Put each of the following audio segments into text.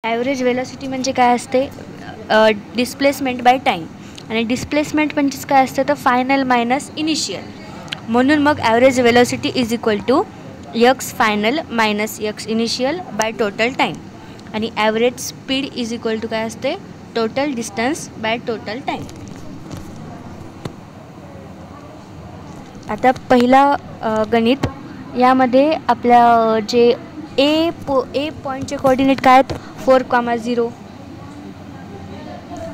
Average velocity म्हणजे काय असते, डिस्प्लेसमेंट बाय टाईम. आणि डिस्प्लेसमेंट म्हणजेच काय असतं तर फायनल मायनस इनिशियल. म्हणून मग average velocity is equal to x final minus x initial by total time. आणि average speed is equal to काय असते, total distance by total time. आता पहिला गणित, यामध्ये आपल्या जे ए पॉईंटचे कोऑर्डिनेट काय आहेत 4,0.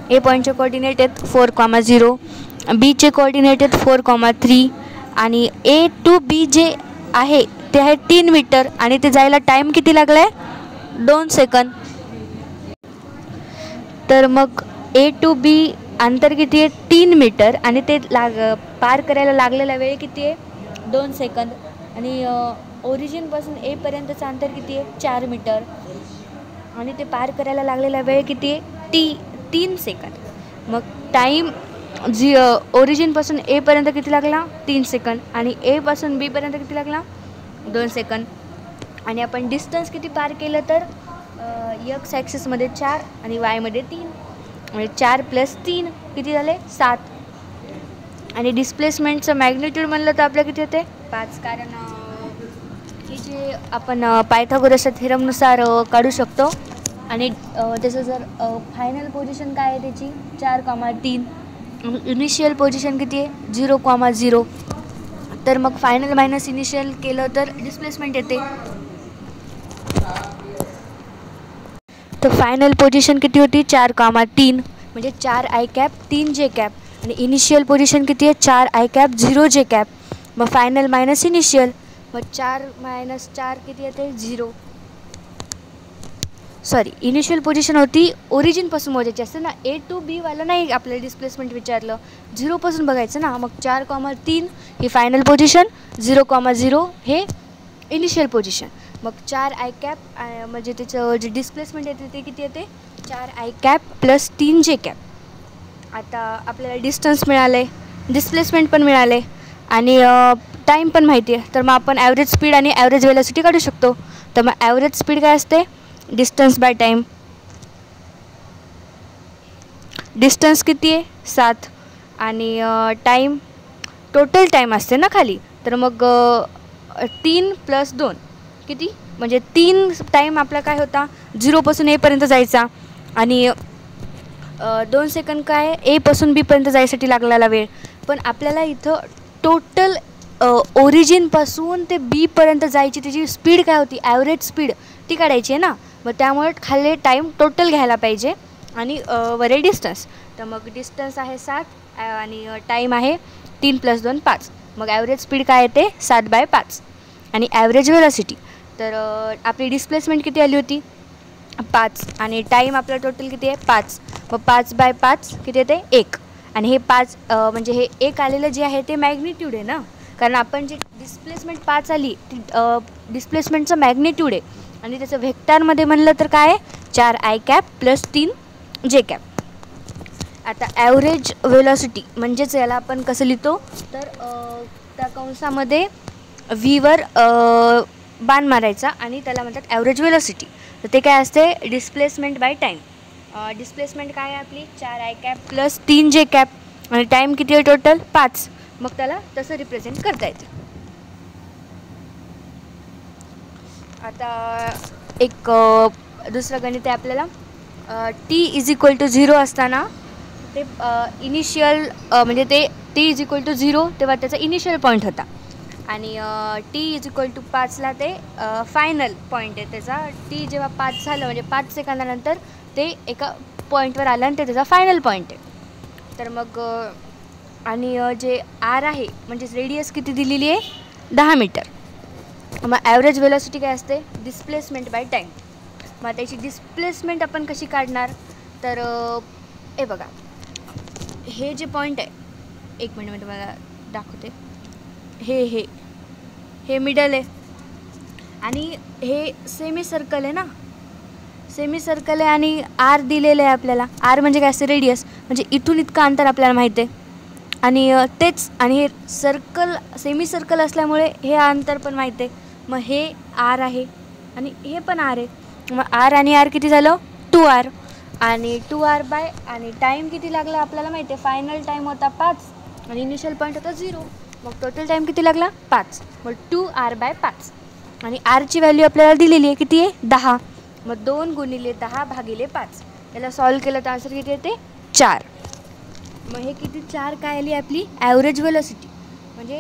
ए पॉईंटचे कोऑर्डिनेट आहेत 4,0. बीचे कोऑर्डिनेट आहेत 4,3. आणि ए टू बी जे आहे ते आहे 3 मीटर आणि ते जायला टाईम किती लागला आहे 2 सेकंद. तर मग ए टू बी अंतर किती आहे 3 मीटर आणि ते पार करायला लागलेला वेळ किती आहे 2 सेकंद. आणि ओरिजिनपासून एपर्यंतचं अंतर किती आहे 4 मीटर आणि ते पार करायला लागलेला वेळ किती आहे 3 सेकंद. मग टाईम ओरिजिनपासून एपर्यंत किती लागला 3 सेकंद आणि एपासून बीपर्यंत किती लागला 2 सेकंद. आणि आपण डिस्टन्स किती पार केलं तर एक्स ॲक्सिसमध्ये 4 आणि वायमध्ये 3 म्हणजे 4 + 3 किती झाले 7. आणि डिस्प्लेसमेंटचं मॅग्निट्यूड म्हणलं तर आपलं किती होते 5. कारण हे जे आपण पायथागोरसच्या थेरमनुसार काढू शकतो. आणि त्याचं जर फायनल पोझिशन काय आहे त्याची 4,3. इनिशियल पोझिशन किती आहे 0,0. तर मग फायनल मायनस इनिशियल केलं तर डिस्प्लेसमेंट येते. तर फायनल पोझिशन किती होती 4,3 म्हणजे 4 i कॅप 3 j कॅप. आणि इनिशियल पोझिशन किती आहे 4 i कॅप 0 j कॅप. मग फायनल मायनस इनिशियल, मग 4 - 4 किती येते 0. सॉरी, इनिशियल पोझिशन होती ओरिजिनपासून मोजायची असते ना, ए टू बी वाला नाही आपल्याला डिस्प्लेसमेंट विचारलं, 0पासून बघायचं ना. मग 4,3 ही फायनल पोझिशन, 0,0 हे इनिशियल पोझिशन. मग 4 i कॅप म्हणजे त्याचं जे डिस्प्लेसमेंट येते ते किती येते 4 i कॅप + 3 j कॅप. आता आपल्याला डिस्टन्स मिळाले, डिस्प्लेसमेंट पण मिळाले आणि टाईम पण माहिती आहे. तर मग आपण ॲव्हरेज स्पीड आणि ॲव्हरेज वेलोसिटी काढू शकतो. तर मग ॲव्हरेज स्पीड काय असते डिस्टन्स बाय टाईम. डिस्टन्स किती आहे 7 आणि टाईम टोटल टाईम असते ना खाली. तर मग 3 + 2 किती म्हणजे 3 टाईम आपला काय होता 0पासून एपर्यंत जायचा. आणि 2 सेकंद काय एपासून बीपर्यंत जायसाठी लागलेला वेळ. पण आपल्याला इथं टोटल ओरिजिनपासून ते बीपर्यंत जायची त्याची स्पीड काय होती ॲव्हरेज स्पीड ती काढायची आहे ना. मग त्यामुळे खाली टाईम टोटल घ्यायला पाहिजे आणि वरे डिस्टन्स. तर मग डिस्टन्स आहे 7 आणि टाईम आहे 3 + 2 5. मग ॲव्हरेज स्पीड काय येते 7/5. आणि ॲव्हरेज वेलोसिटी तर आपली डिस्प्लेसमेंट किती आली होती 5 आणि टाईम आपला टोटल किती आहे 5. मग 5/5 किती येते 1. आणि हे 5 म्हणजे हे 1 आलेलं जे आहे ते मॅग्निट्यूड आहे ना. कारण आपण जे डिस्प्लेसमेंट 5 आली ती डिस्प्लेसमेंटचं मॅग्निट्यूड आहे. आणि त्याचं व्हेक्टरमध्ये म्हणलं तर काय आहे 4 i कॅप + 3 j कॅप. आता ॲव्हरेज वेलोसिटी म्हणजेच याला आपण कसं लिहितो तर त्या कंसामध्ये व्हीवर बाण मारायचा आणि त्याला म्हणतात ॲव्हरेज वेलोसिटी. तर ते काय असते डिस्प्लेसमेंट बाय टाईम. डिस्प्लेसमेंट काय आहे आपली 4 i कॅप + 3 j कॅप आणि टाईम किती आहे टोटल 5. मग त्याला तसं रिप्रेझेंट करता येते. आता एक दुसरं गणित आहे आपल्याला t = 0 असताना ते इनिशियल म्हणजे ते t = 0 तेव्हा त्याचा इनिशियल पॉईंट होता. आणि t = 5ला ते फायनल पॉईंट आहे त्याचा. t जेव्हा 5 झालं म्हणजे 5 सेकंदानंतर ते एका पॉईंटवर आलं आणि ते त्याचा फायनल पॉईंट आहे. तर मग आणि जे r आहे म्हणजेच रेडियस किती दिलेली आहे 10 मीटर. मग ॲव्हरेज वेलोसिटी काय असते डिस्प्लेसमेंट बाय टाईम. मग त्याची डिस्प्लेसमेंट आपण कशी काढणार तर हे बघा हे जे पॉईंट आहे 1 मिनिट मी तुम्हाला दाखवते. हे मिडल आहे आणि हे सेमी सर्कल आहे ना. सेमी सर्कल आहे आणि आर दिलेलं आहे आपल्याला. आर म्हणजे काय असते रेडियस म्हणजे इथून इतकं अंतर आपल्याला माहिती आहे. आणि तेच आणि हे सर्कल सेमी सर्कल असल्यामुळे हे अंतर पण माहिती आहे. मग हे आर आहे आणि हे पण आर आहे. मग आर आणि आर किती झालं 2 आर आणि 2 आर बाय आणि टाईम किती लागला आपल्याला माहिती आहे. फायनल टाईम होता 5 आणि इनिशियल पॉईंट होता 0. मग टोटल टाईम किती लागला 5. मग 2 आर बाय 5 आणि आरची व्हॅल्यू आपल्याला दिलेली आहे किती आहे 10. मग 2 गुणिले 10 भागिले 5 याला सॉल्व केलं तर आन्सर किती येते 4. मग हे किती 4 काय आली आपली ॲव्हरेज वेलोसिटी. म्हणजे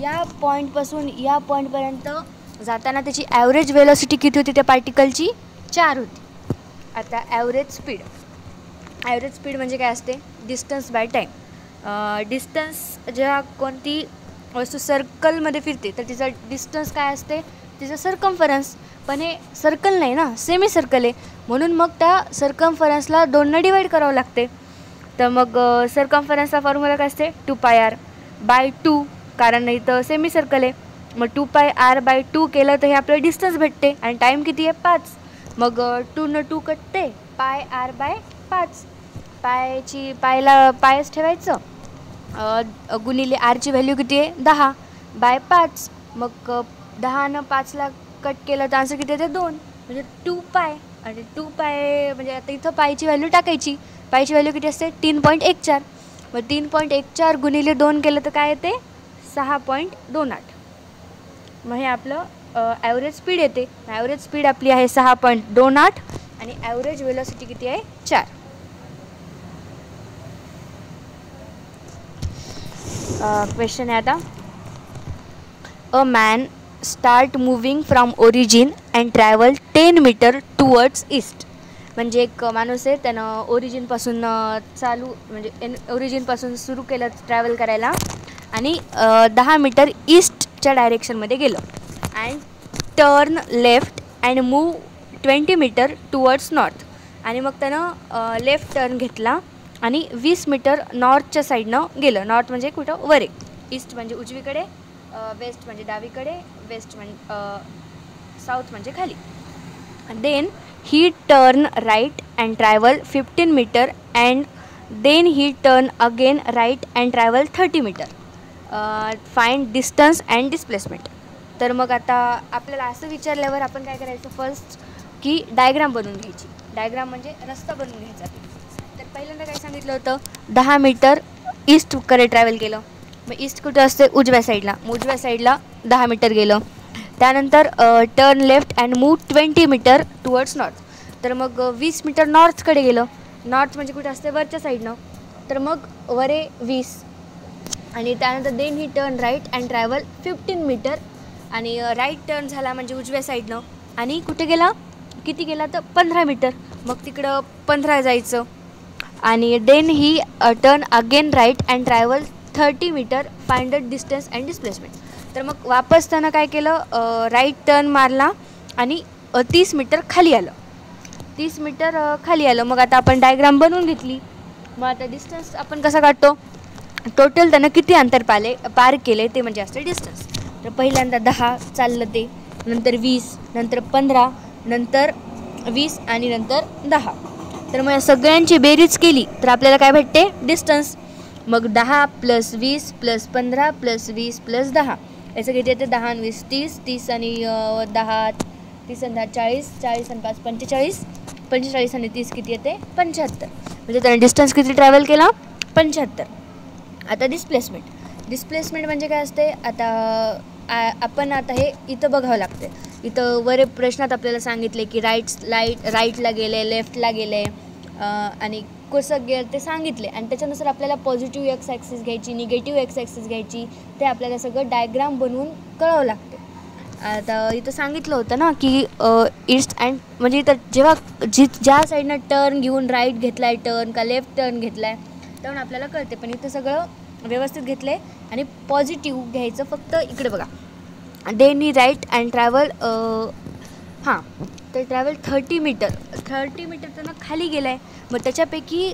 या पॉईंटपासून या पॉईंटपर्यंत जाताना त्याची ॲव्हरेज वेलोसिटी किती होती त्या पार्टिकलची 4 होती. आता ॲव्हरेज स्पीड म्हणजे काय असते डिस्टन्स बाय टाईम. डिस्टन्स जेव्हा कोणती वस्तू सर्कलमध्ये फिरते तर तिचा डिस्टन्स काय असते तिचं सर्कम्फरन्स. पण हे सर्कल नाही ना सेमी सर्कल आहे म्हणून मग त्या सर्कम्फरन्सला 2ने डिवाईड करावं लागते. तर मग सर्कम्फरन्सचा फॉर्म्युला काय असते 2πr/2 कारण इथं सेमी सर्कल आहे. मग 2πr/2 केलं तर हे आपलं डिस्टन्स भेटते आणि टाईम किती आहे 5. मग 2 न 2 कटते πr/5 पायच ठेवायचं गुणिले आरची व्हॅल्यू किती आहे 10/5. मग 10 न 5ला कट केलं तर आन्सर किती येते 2 म्हणजे 2π आणि 2π म्हणजे आता इथं पायची व्हॅल्यू टाकायची. पायची व्हॅल्यू किती असते 3.14. मग 3.14 गुणिले 2 केलं तर काय येते 6.28. मग हे आपलं ॲव्हरेज स्पीड येते. ॲव्हरेज स्पीड आपली आहे 6.28 आणि ॲव्हरेज वेलोसिटी किती आहे 4. क्वेश्चन आहे आता a man start moving from origin and travel 10 metre towards east. म्हणजे एक माणूस आहे त्यानं ओरिजिनपासून ओरिजिनपासून सुरू केलं ट्रॅव्हल करायला आणि 10 मीटर ईस्टच्या डायरेक्शनमध्ये गेलं. And turn left and move 20 metre towards north. आणि मग त्यानं लेफ्ट टर्न घेतला आणि 20 मीटर नॉर्थच्या साईडनं गेलं. नॉर्थ म्हणजे कुठं वर आहे. ईस्ट म्हणजे उजवीकडे, वेस्ट म्हणजे डावीकडे, वेस्ट म्हणजे साऊथ म्हणजे खाली. Then he turn right and travel 15 metre and then he turn again right and travel 30 metre. Find distance and displacement. तर मग आता आपल्याला असं विचारल्यावर आपण काय करायचं फर्स्ट की डायग्राम बनवून घ्यायची. डायग्राम म्हणजे रस्ता बनवून घ्यायचा. तर पहिल्यांदा काय सांगितलं होतं 10 मीटर ईस्टकडे ट्रॅव्हल केलं. मग ईस्ट कुठं असते उजव्या साईडला. मग उजव्या साईडला 10 मीटर गेलं. त्यानंतर turn left and move 20 metre towards north. तर मग 20 मीटर नॉर्थकडे गेलं. नॉर्थ म्हणजे कुठं असते वरच्या साईडनं. तर मग वरे 20 आणि त्यानंतर then he turn right and travel 15 metre आणि राईट टर्न झाला म्हणजे उजव्या साईडनं आणि कुठे गेला किती गेला तर 15 मीटर. मग तिकडं 15 जायचं आणि then he turn again right and travel 30 metre find the distance and displacement. तर मग वापस त्यानं काय केलं राईट टर्न मारला आणि 30 मीटर खाली आलं. 30 मीटर खाली आलं. मग आता आपण डायग्राम बनवून घेतली. मग आता डिस्टन्स आपण कसा काढतो टोटल त्यानं किती अंतर पार केले ते म्हणजे असते डिस्टन्स. तर पहिल्यांदा 10 चाललं ते, नंतर 20, नंतर 15, नंतर 20 आणि नंतर 10. तर मग सगळ्यांची बेरीज केली तर आपल्याला काय भेटते डिस्टन्स. मग 10 + 20 + 15 + 20 + 10 याचं किती येते 10 आणि 20 30, 30 आणि 10 30 आणि 10 40, 40 आणि 5 45, 45 आणि 30 किती येते 75. म्हणजे त्याने डिस्टन्स किती ट्रॅव्हल केला 75. आता डिस्प्लेसमेंट म्हणजे काय असते आता आपण आता हे इथं बघावं लागते. इथं वर प्रश्नात आपल्याला सांगितले की राईटला गेले, लेफ्टला गेले आणि कसं गेलं ते सांगितले आणि त्याच्यानुसार आपल्याला पॉझिटिव्ह एक्स ॲक्सिस घ्यायची, निगेटिव्ह एक्स ॲक्सिस घ्यायची. ते आपल्याला सगळं डायग्राम बनवून कळावं लागते. आता इथं सांगितलं होतं ना की ईस्ट अँड म्हणजे इथं जेव्हा ज्या साईडनं टर्न घेऊन राईट घेतला आहे टर्न का लेफ्ट टर्न घेतला आहे तेव्हा आपल्याला कळते. पण इथं सगळं व्यवस्थित घेतलं आहे आणि पॉझिटिव्ह घ्यायचं फक्त इकडे बघा. Then he right and travel तर ट्रॅव्हल 30 मीटर त्यांना खाली गेलं आहे. मग त्याच्यापैकी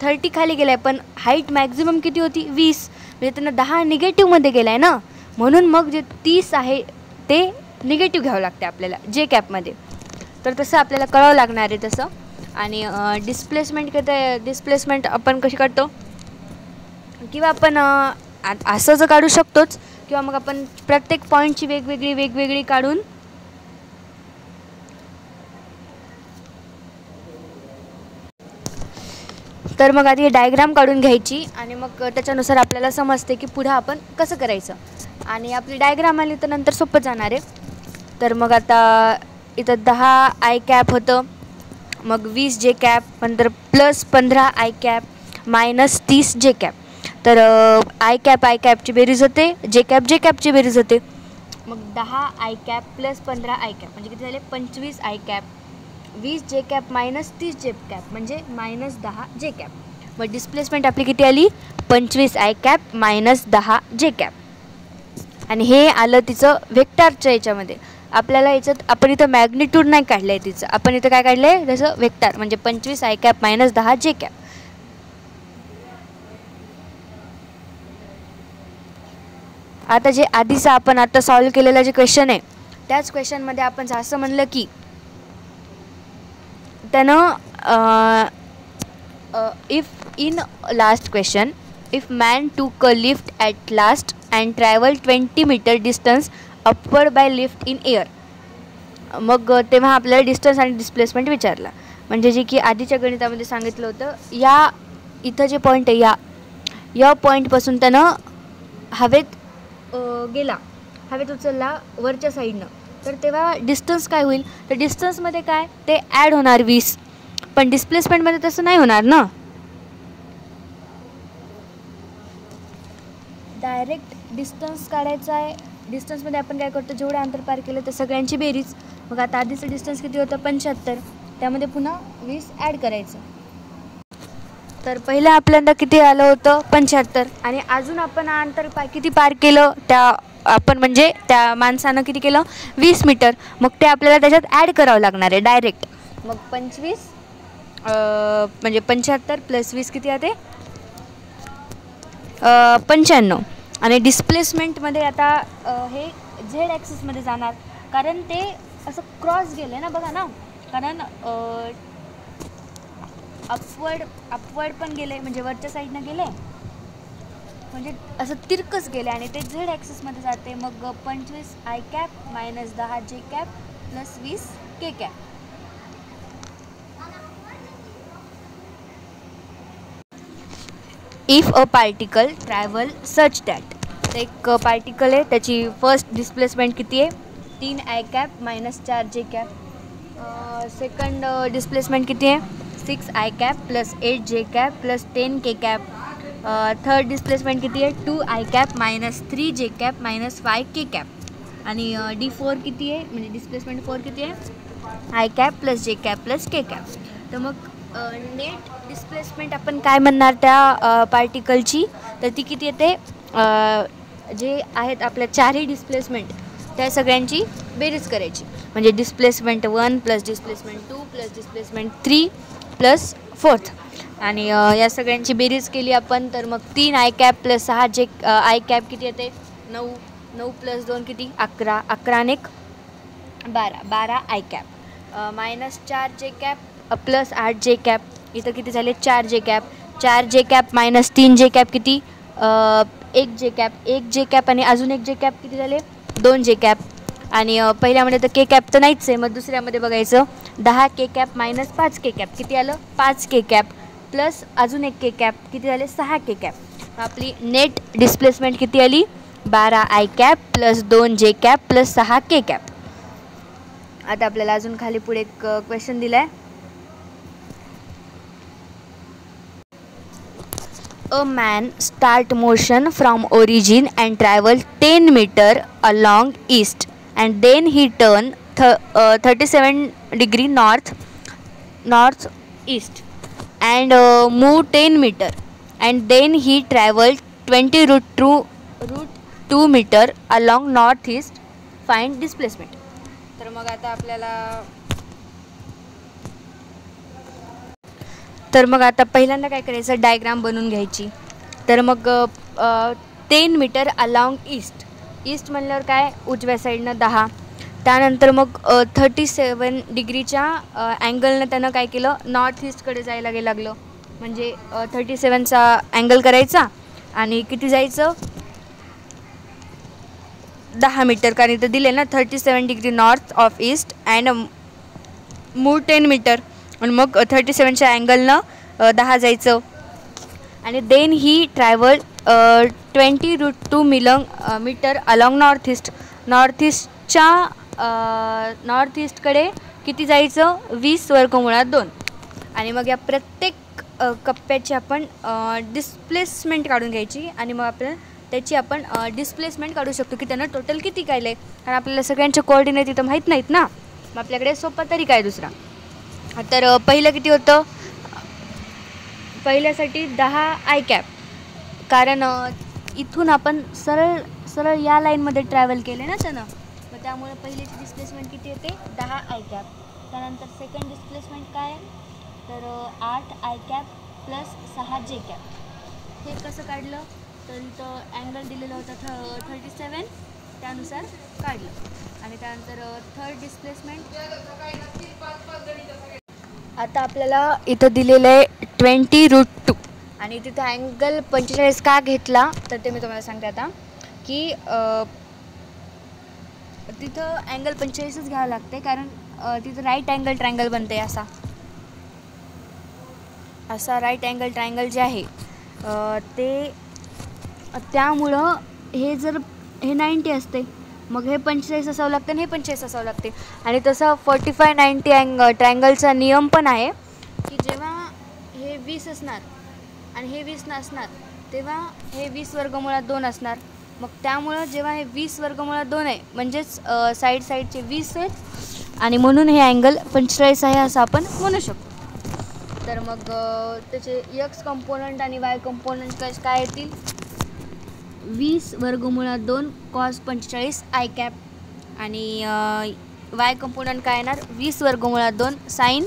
30 खाली गेलं आहे पण हाईट मॅक्झिमम किती होती 20 म्हणजे त्यांना 10 निगेटिव्हमध्ये गेलं आहे ना. म्हणून मग जे 30 आहे ते निगेटिव्ह घ्यावं लागते आपल्याला जे कॅपमध्ये. तर तसं आपल्याला कळावं लागणार आहे तसं. आणि डिस्प्लेसमेंट आपण कशी काढतो किंवा आपण असं जर काढू शकतोच किंवा मग आपण प्रत्येक पॉईंटची वेगवेगळी काढून तर मग आधी डायग्राम काढून घ्यायची आणि मग त्याच्यानुसार आपल्याला समजते की पुढं आपण कसं करायचं आणि आपली डायग्राम आली तर नंतर सोपं जाणार आहे. तर मग आता इथं 10 आय कॅप होतं, मग 20 जे कॅप, नंतर प्लस 15 आय कॅप मायनस 30 जे कॅप. तर आय कॅपची बेरीज होते, जे कॅपची बेरीज होते. मग 10 i cap plus 15 i cap म्हणजे किती झाले 25 आय कॅप, 20 जे कॅप मायनस 30 जे कॅप म्हणजे मायनस 10 जे कॅप. मग डिस्प्लेसमेंट आपली किती आली 25 आय कॅप मायनस 10 जे कॅप. आणि हे आलं तिचं व्हेक्टरच्या याच्यामध्ये. आपल्याला याच्यात आपण इथं मॅग्निट्यूड नाही काढलं आहे तिचं, आपण इथं काय काढलं आहे त्याचं व्हेक्टर म्हणजे 25 आय कॅप मायनस 10 जे कॅप. आता जे आधीचा आपण आता सॉल्व केलेला जे क्वेश्चन आहे त्याच क्वेश्चनमध्ये आपण असं म्हणलं की त्यानं if in last question if man took a lift at last and travel 20 metre distance upward by lift in air. मग तेव्हा आपल्याला डिस्टन्स आणि डिस्प्लेसमेंट विचारला. म्हणजे जे की आधीच्या गणितामध्ये सांगितलं होतं, या इथं जे पॉईंट आहे या पॉईंटपासून त्यानं हवेत गेला, हवेत उचलला वरच्या साईडनं, तर तेव्हा डिस्टन्स काय होईल, तर डिस्टन्समध्ये काय ते ॲड होणार 20, पण डिस्प्लेसमेंटमध्ये तसं नाही होणार ना. डायरेक्ट डिस्टन्स काढायचं आहे. डिस्टन्समध्ये आपण काय करतो, जेवढं अंतर पार केलं तर सगळ्यांची बेरीज. मग आता आधीचं डिस्टन्स किती होतं 75, त्यामध्ये पुन्हा 20 ॲड करायचं. तर पहिलं आपल्याला किती आलं होतं 75 आणि अजून आपण अंतर किती पार केलं त्या आपण म्हणजे त्या माणसानं किती केलं 20 मीटर. मग ते आपल्याला त्याच्यात ॲड करावं लागणार आहे डायरेक्ट. मग 25 म्हणजे 75 प्लस 20 किती आहे ते 95. आणि डिस्प्लेसमेंटमध्ये आता हे झेड ॲक्सिसमध्ये जाणार, कारण ते असं क्रॉस गेलं ना बघा ना, कारण अपवर्ड पण गेले म्हणजे वरच्या साईडनं गेले, म्हणजे असं तिरकस गेले आणि ते झेड ॲक्सिसमध्ये जाते. मग 25 आय कॅप मायनस 10 जे cap plus 20 K cap. If a particle travel such that, तर एक पार्टिकल आहे त्याची फर्स्ट डिस्प्लेसमेंट किती आहे 3 आय कॅप मायनस 4 जे कॅप. सेकंड डिस्प्लेसमेंट किती आहे 6 आय कॅप प्लस 8 जे कॅप प्लस 10 के कॅप. थर्ड डिस्प्लेसमेंट किती आहे 2 आय कॅप मायनस 3 जे कॅप मायनस 5 के कॅप. आणि D4 किती आहे म्हणजे डिस्प्लेसमेंट 4 किती आहे आय कॅप प्लस जे कॅप प्लस के कॅप. तर मग नेट डिस्प्लेसमेंट आपण काय म्हणणार त्या पार्टिकलची, तर ती किती येते जे आहेत आपल्या चारही डिस्प्लेसमेंट त्या सगळ्यांची बेरीज करायची. म्हणजे displacement 1 plus displacement 2 plus displacement 3 plus 4. आणि या सगळ्यांची बेरीज केली आपण तर मग 3 आय कॅप प्लस 6 जे आय कॅप किती येते 9, 9 प्लस 2 किती 11, 11 आणि 12 आय कॅप मायनस 4 जे कॅप प्लस 8 जे कॅप. इथं किती झाले 4 जे कॅप, 4 जे कॅप मायनस 3 जे कॅप किती 1 जे कॅप, 1 जे कॅप आणि अजून 1 जे कॅप किती झाले 2 जे कॅप. आणि पहिल्यामध्ये तर के कॅप तर नाहीच आहे, मग दुसऱ्यामध्ये बघायचं 10 के कॅप मायनस 5 के कॅप किती आलं 5 के कॅप प्लस अजून 1 के कॅप किती झाले 6 के कॅप. आपली नेट डिस्प्लेसमेंट किती आली 12 आय कॅप प्लस 2 जे कॅप प्लस 6 के कॅप. आता आपल्याला अजून खाली पुढे एक क्वेश्चन दिला आहे. A man start motion from origin and travel 10 meter along east and then he turn 37 degree north east and move 10 meter and then he traveled 20 root 2 meter along northeast. Find displacement. तर मग आता आपल्याला पहिल्यांदा काय करायचं diagram बनवून घ्यायची. तर मग 10 मीटर अलॉंग ईस्ट म्हणल्यावर काय उजव्या साईडनं 10. त्यानंतर मग 37 डिग्रीच्या अँगलनं त्यानं काय केलं नॉर्थ ईस्टकडे जायला लागलं. म्हणजे 37चा अँगल करायचा आणि किती जायचं 10 मीटर, कारण इथं दिले ना 37 degree north of east and move 10 metre. आणि मग 37च्या अँगलनं 10 जायचं. आणि then he travel 20 metre along north ईस्टकडे किती जायचं 20 वर्गमुळात 2. आणि मग या प्रत्येक कप्प्याची आपण डिस्प्लेसमेंट काढून घ्यायची आणि मग आपण त्याची आपण डिस्प्लेसमेंट काढू शकतो की त्यानं टोटल किती काढलं आहे. कारण आपल्याला सगळ्यांचे कोऑर्डिनेट इथं माहीत नाहीत ना, मग आपल्याकडे सोपा तरीका आहे दुसरा. तर पहिलं किती होतं, पहिल्यासाठी 10 आय कॅप, कारण इथून आपण सरळ या लाईनमध्ये ट्रॅव्हल केले ना त्यानं, मग त्यामुळे पहिल्याची डिस्प्लेसमेंट किती येते 10 आय कॅप. त्यानंतर सेकंड डिस्प्लेसमेंट काय आहे तर 8 आय कॅप प्लस 6 जे कॅप. हे कसं काढलं तर इथं अँगल दिलेला होता 37, त्यानुसार काढलं. आणि त्यानंतर थर्ड डिस्प्लेसमेंट आता आपल्याला इथं दिलेलं आहे 20√2 आणि तिथं अँगल 45 का घेतला तर ते मी तुम्हाला सांगते आता की तिथं अँगल 45च घ्यावं लागते, कारण तिथं राईट अँगल ट्रायंगल बनते. असा राईट अँगल ट्रायंगल जे आहे ते, त्यामुळं हे 90 असते, मग हे 45 असावं लागतं आणि हे 45 असावं लागते. आणि तसं 45-90 ट्रायंगलचा नियम पण आहे की जेव्हा हे 20 असणार आणि हे 20 नसणार तेव्हा हे 20 वर्गमुळात 2 असणार. मग त्यामुळं जेव्हा हे 20 वर्गमुळात 2 आहे म्हणजेच साईडचे 20 आहेत आणि म्हणून हे अँगल 45 आहे असं आपण म्हणू शकतो. तर मग त्याचे एक्स कंपोनंट आणि वाय कंपोनंट काय येतील 20 वर्गमुळात 2 कॉस 45 आय कॅप आणि वाय कंपोनंट काय येणार 20 वर्गमुळात 2 साईन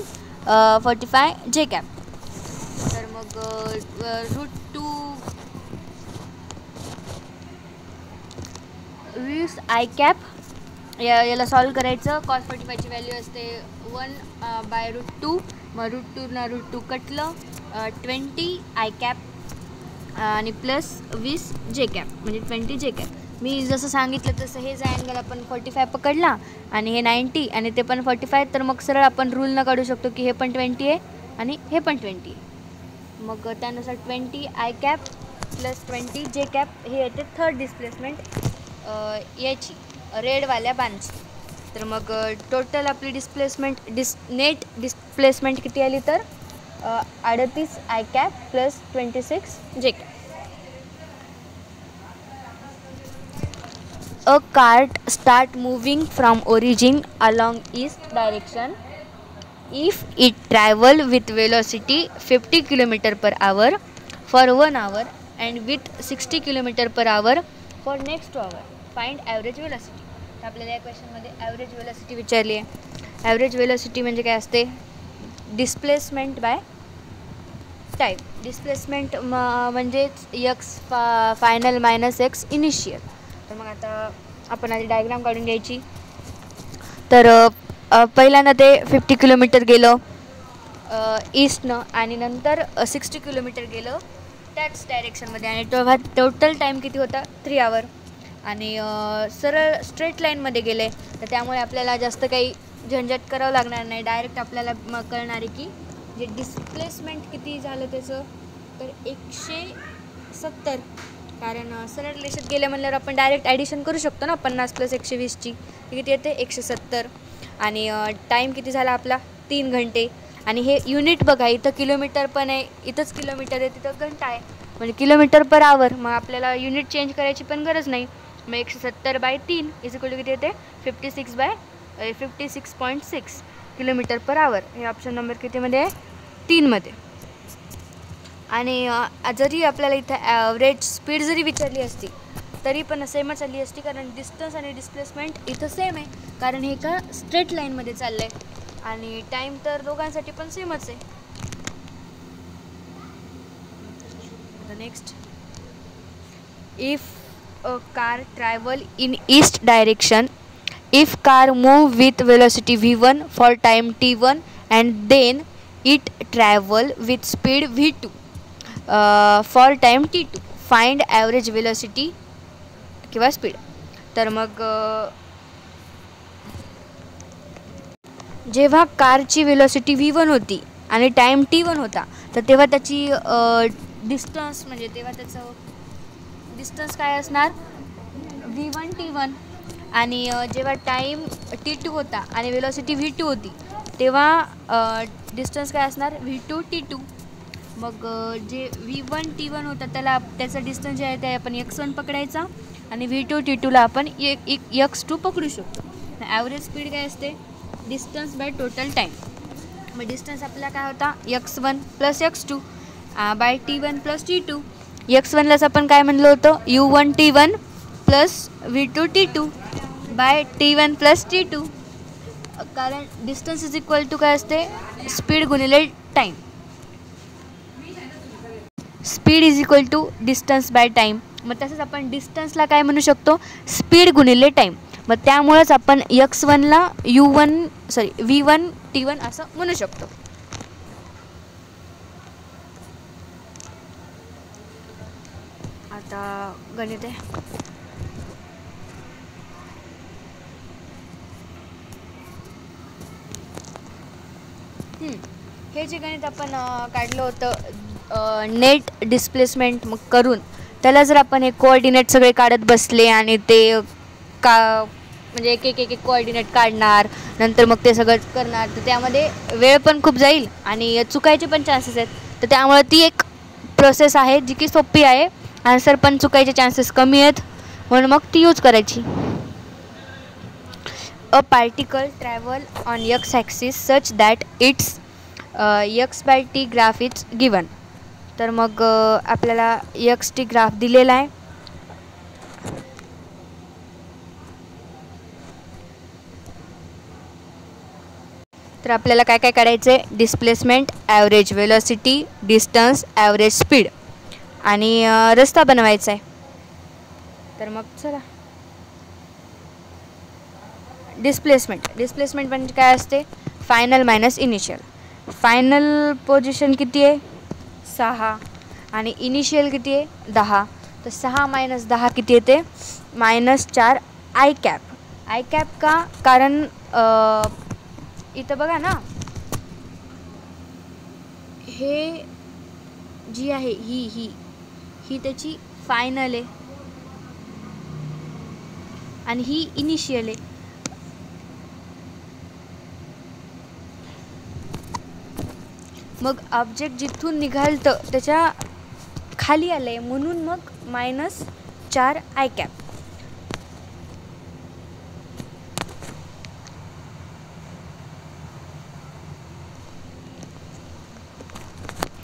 45 जे कॅप. तर मग √2 20 आय कॅप याला सॉल्व करायचं. कॉस 45ची व्हॅल्यू असते 1/√2, मग √2 कटलं 20 आय कॅप आणि प्लस 20 जे कॅप म्हणजे 20 जे कॅप. मी जसं सांगितलं तसं हे जे अँगल आपण 45 पकडला आणि हे 90 आणि ते पण 45, तर मग सरळ आपण रूलनं काढू शकतो की हे पण 20 आहे आणि हे पण 20 आहे. मग त्यानुसार 20 आय कॅप प्लस 20 जे कॅप हे येते थर्ड डिस्प्लेसमेंट याची रेडवाल्या बाणची. तर मग टोटल आपली डिस्प्लेसमेंट नेट डिस्प्लेसमेंट किती आली तर 38 आय कॅप प्लस 26 जे cap. A cart start moving from origin along east direction if it travel with velocity 50 km/h for 1 hour and with 60 km/h for next 2 hours. Find average velocity. तर आपल्याला या क्वेश्चनमध्ये average velocity विचारली आहे. Average velocity म्हणजे काय असते displacement by time. Displacement म्हणजेच x final minus x initial. तर मग आता आपण आधी डायग्राम काढून घ्यायची. तर पहिल्यांदा ते 50 किलोमीटर गेलं ईस्टनं आणि नंतर 60 किलोमीटर गेलं त्याच डायरेक्शनमध्ये आणि तेव्हा टोटल टाईम किती होता 3 आवर आणि सरळ स्ट्रेट लाईनमध्ये गेले. तर त्यामुळे आपल्याला जास्त काही झंझट करावं लागणार नाही. डायरेक्ट आपल्याला मग कळणार आहे की जे डिस्प्लेसमेंट किती झालं त्याचं तर 170, कारण सरळ रेषेत गेल्या म्हणल्यावर आपण डायरेक्ट ॲडिशन करू शकतो ना 50 + 120ची किती येते 170. आणि टाईम किती झाला आपला 3 घंटे. आणि हे युनिट बघा इथं किलोमीटर पण आहे, इथंच किलोमीटर आहे, तिथं घंटा आहे म्हणजे km/h. मग आपल्याला युनिट चेंज करायची पण गरज नाही. मग 170/3 = किती येते 56.6 km/h. हे ऑप्शन नंबर कितीमध्ये आहे 3मध्ये. आणि जरी आपल्याला इथं ॲव्हरेज स्पीड जरी विचारली असती तरी पण सेमच आली असती, कारण डिस्टन्स आणि डिस्प्लेसमेंट इथं सेम आहे, कारण हे का स्ट्रेट लाईनमध्ये चाललं आहे आणि टाईम तर दोघांसाठी पण सेमच आहे. Next, if a car travel in east direction, if car move with velocity v1 for time t1 and then it travel with speed v2 for time t2, find average velocity किंवा speed. तर मग जेव्हा कारची velocity v1 होती आणि time T1 होता, तर तेव्हा त्याची डिस्टन्स म्हणजे तेव्हा त्याचं डिस्टन्स काय असणार v1 t1. आणि जेव्हा टाईम T2 होता आणि वेलोसिटी v2 होती, तेव्हा डिस्टन्स काय असणार v2 t2. मग जे v1 t1 होता त्याचा डिस्टन्स जे आहे ते आपण x1 पकडायचा आणि v2 t2ला आपण x2 पकडू शकतो. ॲव्हरेज स्पीड काय असते डिस्टन्स बाय टोटल टाईम. मग डिस्टन्स आपला काय होता x1 plus x2 bye t1 plus t2. x1लाच आपण काय म्हणलं होतं u1 t1 plus v2 t2 bye t1 plus t2. कारण डिस्टन्स इज इक्वल टू काय असते स्पीड गुणिले time. Speed is equal to distance by time. मग तसंच आपण डिस्टन्सला काय म्हणू शकतो स्पीड गुणिले टाईम. मग त्यामुळेच आपण x1ला v1 t1 असं म्हणू शकतो. आता गणित आहे. हे जे गणित आपण काढलं होतं नेट डिस्प्लेसमेंट मग करून, त्याला जर आपण हे कोऑर्डिनेट सगळे काढत बसले आणि ते म्हणजे एक एक एक कोऑर्डिनेट काढणार नंतर मग ते सगळं करणार, तर त्यामध्ये वेळ पण खूप जाईल आणि चुकायचे पण चान्सेस आहेत. तर त्यामुळे ती एक प्रोसेस आहे जी की सोपी आहे, आन्सर पण चुकायचे चान्सेस कमी आहेत, म्हणून मग ती यूज करायची. A particle travel on x axis such that it's x/t graph is given. तर मग आपल्याला x/t ग्राफ दिलेला आहे. तर आपल्याला काय काय काढायचं आहे displacement, average velocity, distance, average speed आणि रस्ता बनवायचा आहे. तर मग चला डिस्प्लेसमेंट म्हणजे काय असते final minus initial. Final position किती आहे 6 आणि इनिशियल किती आहे 10. तर 6 - 10 किती येते -4 आय कॅप. आय कॅप का कारण इथं बघा ना हे जी आहे ही त्याची फायनल आहे आणि ही इनिशियल आहे. मग ऑब्जेक्ट जिथून निघालतं त्याच्या खाली आलं आहे म्हणून मग -4 आय कॅप.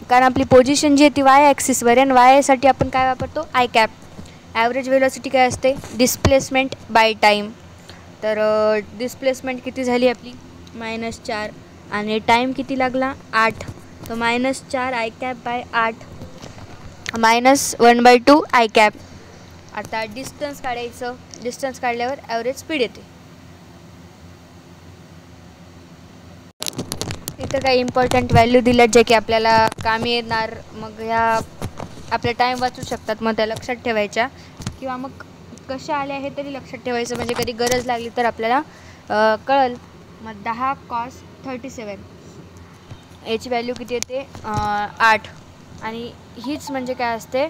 कारण आपली पोझिशन जी आहे ती वाय ॲक्सिसवर आहे आणि वायसाठी आपण काय वापरतो आय कॅप. ॲव्हरेज वेलोसिटी काय असते डिस्प्लेसमेंट बाय टाईम. तर डिस्प्लेसमेंट किती झाली आपली -4 आणि टाईम किती लागला 8. तर -4 i cap by 8 -1/2 i cap. आता डिस्टन्स काढायचं. डिस्टन्स काढल्यावर ॲव्हरेज स्पीड येते. इथं काही इम्पॉर्टंट व्हॅल्यू दिल्यात जे की आपल्याला कामी येणार. मग ह्या आपला टाईम वाचू शकतात, मग त्या लक्षात ठेवायच्या किंवा मग कशा आल्या हे तरी लक्षात ठेवायचं म्हणजे कधी गरज लागली तर आपल्याला कळल. मग 10 cos 37 याची व्हॅल्यू किती येते 8 आणि हीच म्हणजे काय असते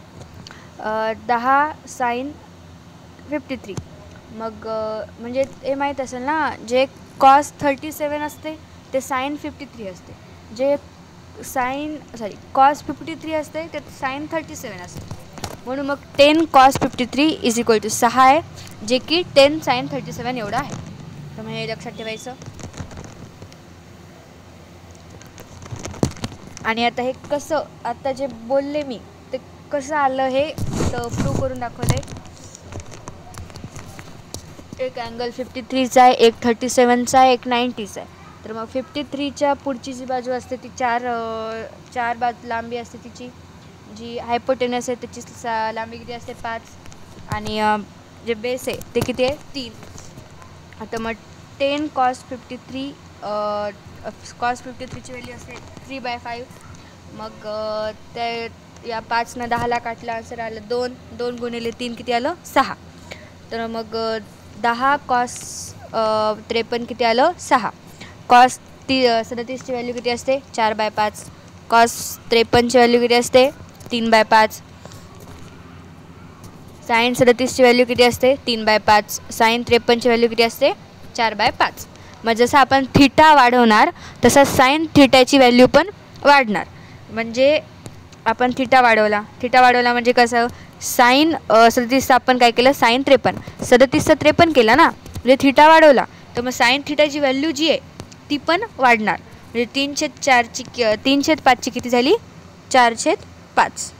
10 sin 53. मग म्हणजे हे माहीत असेल ना जे cos 37 असते ते sin 53 असते. जे cos 53 असते ते sin 37 असते. म्हणून मग 10 cos 53 = 6 आहे जे की 10 sin 37 एवढं आहे. तर मग हे लक्षात ठेवायचं. आणि आता हे कसं आता जे बोलले मी ते कसं आलं हे प्रूव्ह करून दाखवलं आहे. एक अँगल 53चा आहे, एक 37चा आहे, एक 90चा आहे. तर मग 53च्या पुढची जी बाजू असते ती चार बाजू लांबी असते तिची. जी हायपोटेनस आहे त्याची लांबी किती असते 5 आणि जे बेस आहे ते किती आहे 3. आता मग 10 cos 53 cos 53ची व्हॅल्यू असते 3/5. मग ते या 5 - 10ला काटलं आन्सर आलं 2. 2 × 3 किती आलं 6. तर मग 10 cos 53 किती आलं 6. cos 37ची व्हॅल्यू किती असते 4/5. कॉस 53ची व्हॅल्यू किती असते 3/5. साईन 37ची व्हॅल्यू किती असते 3/5. साईन 53ची व्हॅल्यू किती असते 4/5. मग जसं आपण थिटा वाढवणार तसं साईन थिटाची व्हॅल्यू पण वाढणार. म्हणजे आपण थिटा वाढवला म्हणजे कसं साईन 37चं आपण काय केलं साईन 53. 37चं 53 केलं ना म्हणजे थिटा वाढवला तर मग साईन थिटाची व्हॅल्यू जी आहे ती पण वाढणार. म्हणजे 3/4ची 3/5ची किती झाली 4/5.